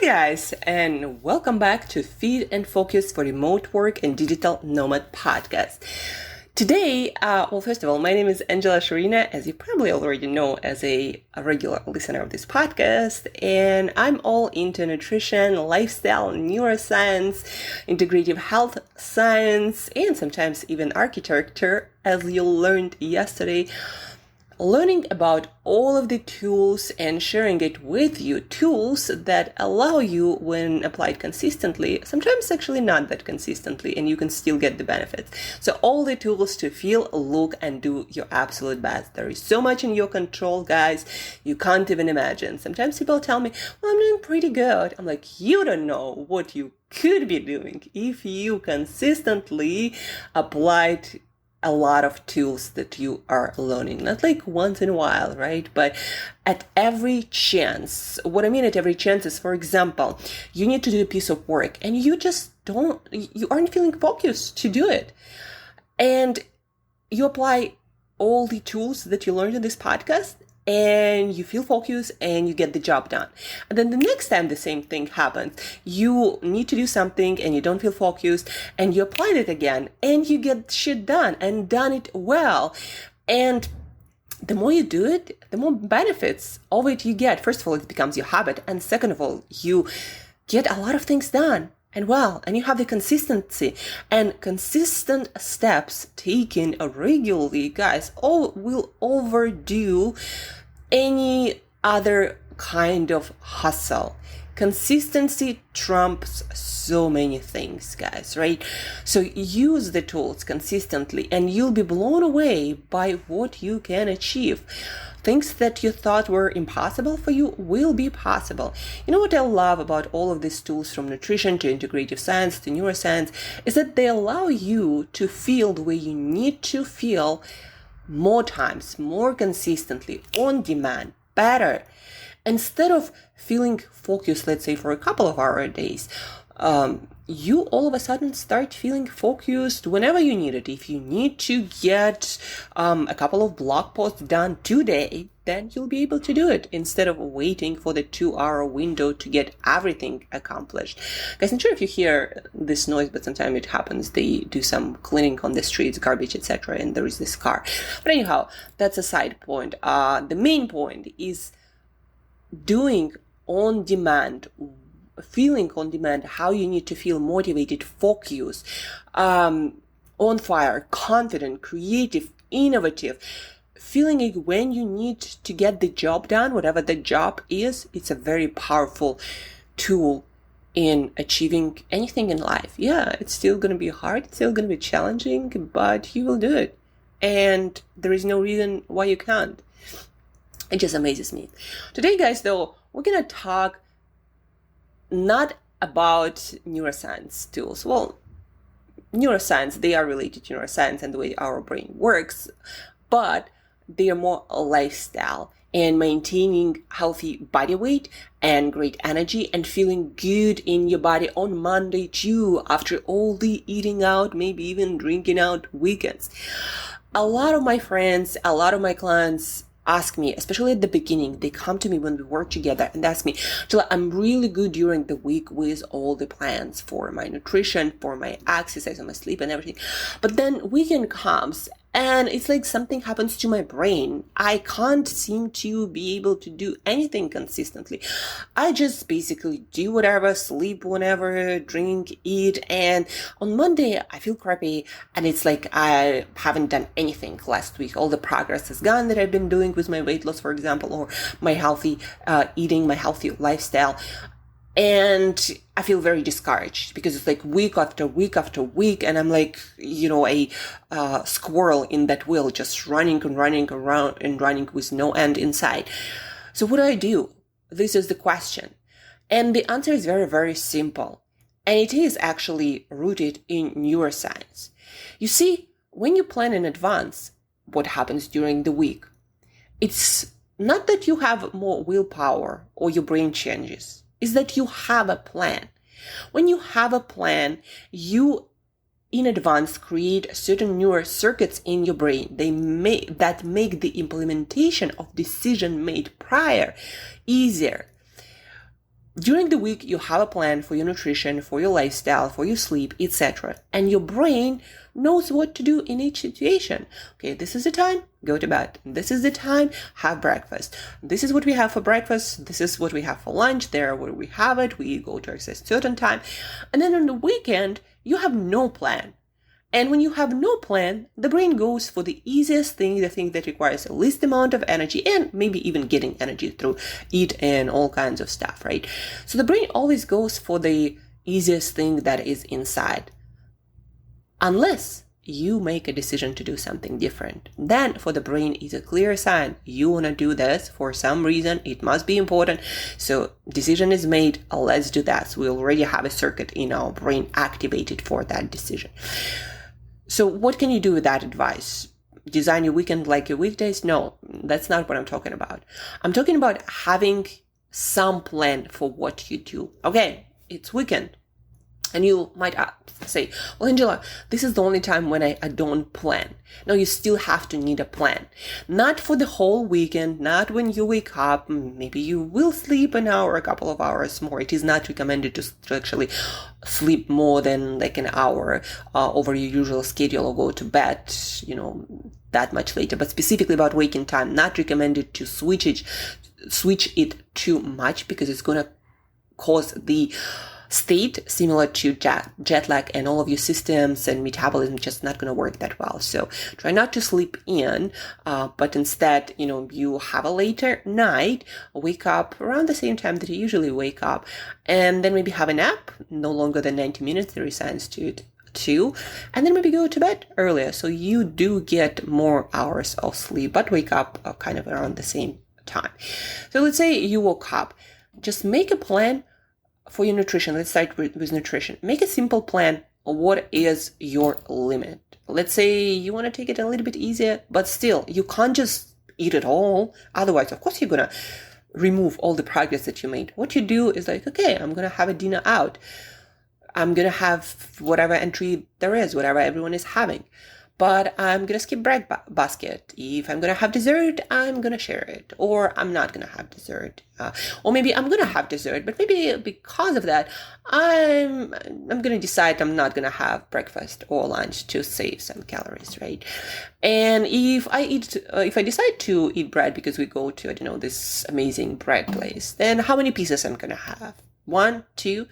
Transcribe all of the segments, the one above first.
guys, and welcome back to Feed and Focus for Remote Work and Digital Nomad podcast. Today, first of all, my name is Shurina, as you probably already know as a regular listener of this podcast, and I'm all into nutrition, lifestyle, neuroscience, integrative health science, and sometimes even architecture, as you learned yesterday. Learning about all of the tools and sharing it with you, tools that allow you, when applied consistently, sometimes actually not that consistently, and you can still get the benefits. So all the tools to feel, look, and do your absolute best. There is so much in your control, guys, you can't even imagine. Sometimes people tell me, well, I'm doing pretty good. I'm like, you don't know what you could be doing if you consistently applied a lot of tools that you are learning, not like once in a while, right? But at every chance. What I mean at every chance is, for example, you need to do a piece of work and you aren't feeling focused to do it. And you apply all the tools that you learned in this podcast and you feel focused and you get the job done. And then the next time the same thing happens, you need to do something and you don't feel focused and you apply it again and you get shit done and done it well. And the more you do it, the more benefits of it you get. First of all, it becomes your habit. And second of all, you get a lot of things done. And you have the consistency and consistent steps taken regularly, guys, will overdo any other kind of hustle. Consistency trumps so many things, guys, right? So use the tools consistently and you'll be blown away by what you can achieve. Things that you thought were impossible for you will be possible. You know what I love about all of these tools, from nutrition to integrative science to neuroscience, is that they allow you to feel the way you need to feel more times, more consistently, on demand, better. Instead of feeling focused, let's say, for a couple of hour days, you all of a sudden start feeling focused whenever you need it. If you need to get a couple of blog posts done today, then you'll be able to do it instead of waiting for the 2-hour window to get everything accomplished. Guys, I'm sure if you hear this noise, but sometimes it happens. They do some cleaning on the streets, garbage, etc., and there is this car. But anyhow, that's a side point. The main point is doing on demand, feeling on demand how you need to feel motivated, focused, on fire, confident, creative, innovative, feeling like when you need to get the job done, whatever the job is. It's a very powerful tool in achieving anything in life. Yeah, it's still going to be hard, it's still going to be challenging, but you will do it. And there is no reason why you can't. It just amazes me. Today, guys, though, we're going to talk not about neuroscience tools. Well, neuroscience, they are related to neuroscience and the way our brain works, but they are more a lifestyle and maintaining healthy body weight and great energy and feeling good in your body on Monday too, after all the eating out, maybe even drinking out weekends. A lot of my friends, a lot of my clients ask me, especially at the beginning, they come to me when we work together and ask me, Angela, I'm really good during the week with all the plans for my nutrition, for my exercise and my sleep and everything. But then weekend comes and it's like something happens to my brain. I can't seem to be able to do anything consistently. I just basically do whatever, sleep whenever, drink, eat, and on Monday I feel crappy and it's like I haven't done anything last week. All the progress is gone that I've been doing with my weight loss, for example, or my healthy eating, my healthy lifestyle. And I feel very discouraged because it's like week after week after week. And I'm like, a squirrel in that wheel, just running and running around and running with no end in sight. So what do? This is the question. And the answer is very, very simple. And it is actually rooted in neuroscience. You see, when you plan in advance what happens during the week, it's not that you have more willpower or your brain changes. Is that you have a plan. When you have a plan, you in advance create certain neural circuits in your brain that make the implementation of decision made prior easier. during the week, you have a plan for your nutrition, for your lifestyle, for your sleep, etc. And your brain knows what to do in each situation. Okay, this is the time, go to bed. This is the time, have breakfast. This is what we have for breakfast. This is what we have for lunch. There where we have it. We go to exercise certain time. And then on the weekend, you have no plan. And when you have no plan, the brain goes for the easiest thing, the thing that requires the least amount of energy, and maybe even getting energy through eat and all kinds of stuff, right? So the brain always goes for the easiest thing that is inside. Unless you make a decision to do something different. Then for the brain is a clear sign. You want to do this for some reason. It must be important. So decision is made. Let's do that. So we already have a circuit in our brain activated for that decision. So what can you do with that advice? Design your weekend like your weekdays? No, that's not what I'm talking about. I'm talking about having some plan for what you do. Okay, it's weekend. And you might say, well, Angela, this is the only time when I don't plan. No, you still have to need a plan. Not for the whole weekend, not when you wake up. Maybe you will sleep an hour, a couple of hours more. It is not recommended to actually sleep more than like an hour over your usual schedule or go to bed, that much later. But specifically about waking time, not recommended to switch it too much because it's going to cause the state similar to jet lag, and all of your systems and metabolism just not going to work that well. So try not to sleep in, but instead, you have a later night, wake up around the same time that you usually wake up, and then maybe have a nap, no longer than 90 minutes. There is science to it too. And then maybe go to bed earlier. So you do get more hours of sleep, but wake up kind of around the same time. So let's say you woke up, just make a plan for your nutrition. Let's start with nutrition. Make a simple plan. What is your limit? Let's say you want to take it a little bit easier, but still, you can't just eat it all. Otherwise, of course, you're going to remove all the progress that you made. What you do is like, okay, I'm going to have a dinner out. I'm going to have whatever entry there is, whatever everyone is having. But I'm going to skip bread basket. If I'm going to have dessert, I'm going to share it. Or I'm not going to have dessert. Or maybe I'm going to have dessert, but maybe because of that, I'm going to decide I'm not going to have breakfast or lunch to save some calories, right? And if I decide to eat bread because we go to, this amazing bread place, then how many pieces I'm going to have? 1, 2?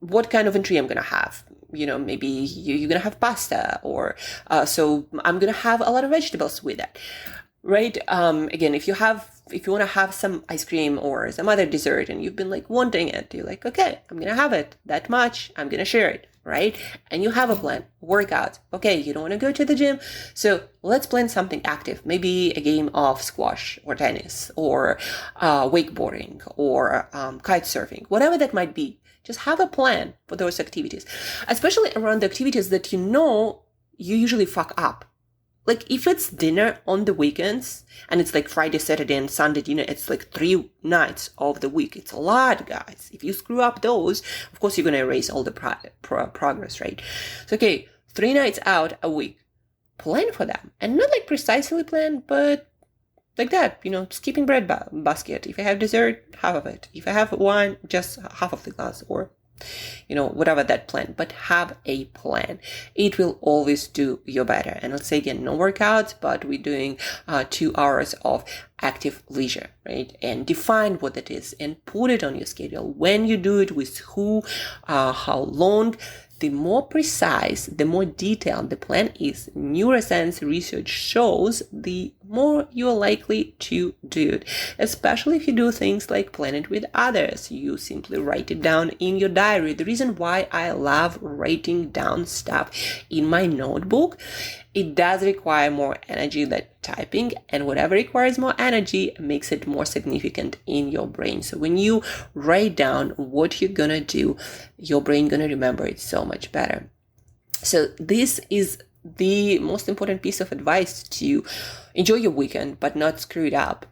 What kind of entry I'm going to have? Maybe you're going to have pasta, or so I'm going to have a lot of vegetables with it, right? Again, if you want to have some ice cream or some other dessert and you've been like wanting it, you're like, okay, I'm going to have it that much. I'm going to share it, right? And you have a plan, workout. Okay, you don't want to go to the gym. So let's plan something active, maybe a game of squash or tennis or wakeboarding or kite surfing, whatever that might be. Just have a plan for those activities, especially around the activities that you usually fuck up. Like if it's dinner on the weekends and it's like Friday, Saturday, and Sunday dinner, it's like 3 nights of the week. It's a lot, guys. If you screw up those, of course, you're going to erase all the progress, right? So, okay, 3 nights out a week. Plan for them. And not like precisely plan, but like that, skipping bread basket. If I have dessert, half of it. If I have wine, just half of the glass, or, whatever that plan. But have a plan. It will always do you better. And let's say again, no workouts, but we're doing 2 hours of active leisure, right? And define what it is and put it on your schedule. When you do it, with who, how long. The more precise, the more detailed the plan is, neuroscience research shows, the more you're likely to do it. Especially if you do things like plan it with others. You simply write it down in your diary. The reason why I love writing down stuff in my notebook, it does require more energy than typing, and whatever requires more energy makes it more significant in your brain. So when you write down what you're gonna do, your brain gonna remember it so much better. So this is the most important piece of advice to enjoy your weekend, but not screw it up.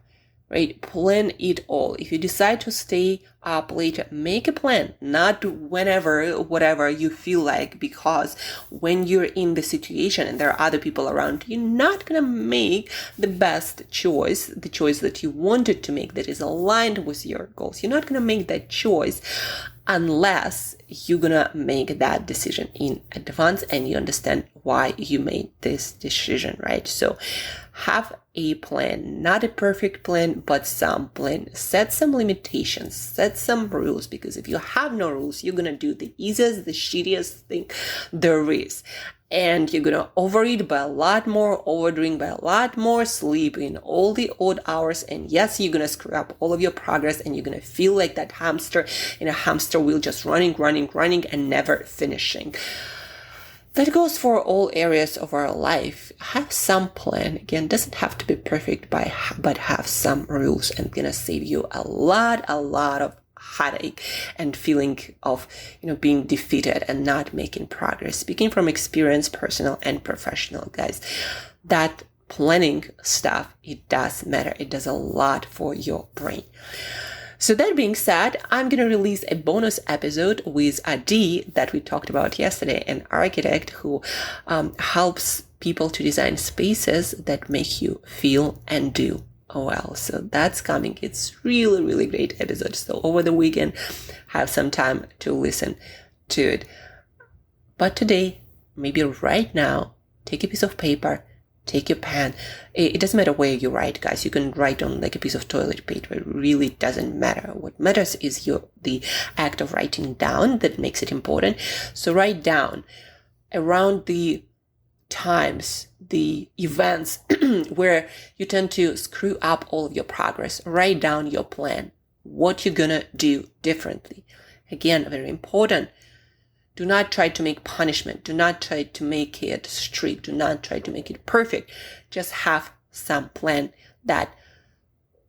right? Plan it all. If you decide to stay up later, make a plan, not whenever, whatever you feel like, because when you're in the situation and there are other people around, you're not going to make the best choice, the choice that you wanted to make that is aligned with your goals. You're not going to make that choice unless you're going to make that decision in advance and you understand why you made this decision, right? So have a plan, not a perfect plan, but some plan. Set some limitations, set some rules, because if you have no rules, you're going to do the easiest, the shittiest thing there is. And you're going to overeat by a lot more, overdrink by a lot more, sleep in all the odd hours. And yes, you're going to screw up all of your progress and you're going to feel like that hamster in a hamster wheel, just running and never finishing. That goes for all areas of our life. Have some plan. Again, doesn't have to be perfect, but have some rules, and gonna save you a lot of headache and feeling of, being defeated and not making progress. Speaking from experience, personal and professional, guys, that planning stuff, it does matter. It does a lot for your brain. So that being said, I'm going to release a bonus episode with Adi that we talked about yesterday, an architect who helps people to design spaces that make you feel and do well. So that's coming. It's really great episode. So over the weekend, have some time to listen to it. But today, maybe right now, take a piece of paper, take your pen. It doesn't matter where you write, guys. You can write on like a piece of toilet paper. It really doesn't matter. What matters is the act of writing down that makes it important. So write down around the times, the events where you tend to screw up all of your progress. Write down your plan, what you're gonna do differently. Again, very important. Do not try to make punishment. Do not try to make it strict. Do not try to make it perfect. Just have some plan that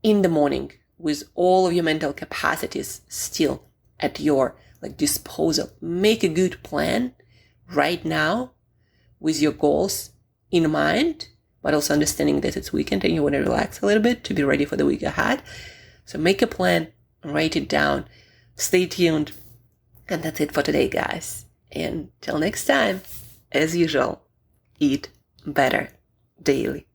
in the morning, with all of your mental capacities still at your disposal, make a good plan right now with your goals in mind, but also understanding that it's weekend and you want to relax a little bit to be ready for the week ahead. So make a plan, write it down, stay tuned. And that's it for today, guys. And till next time, as usual, eat better daily.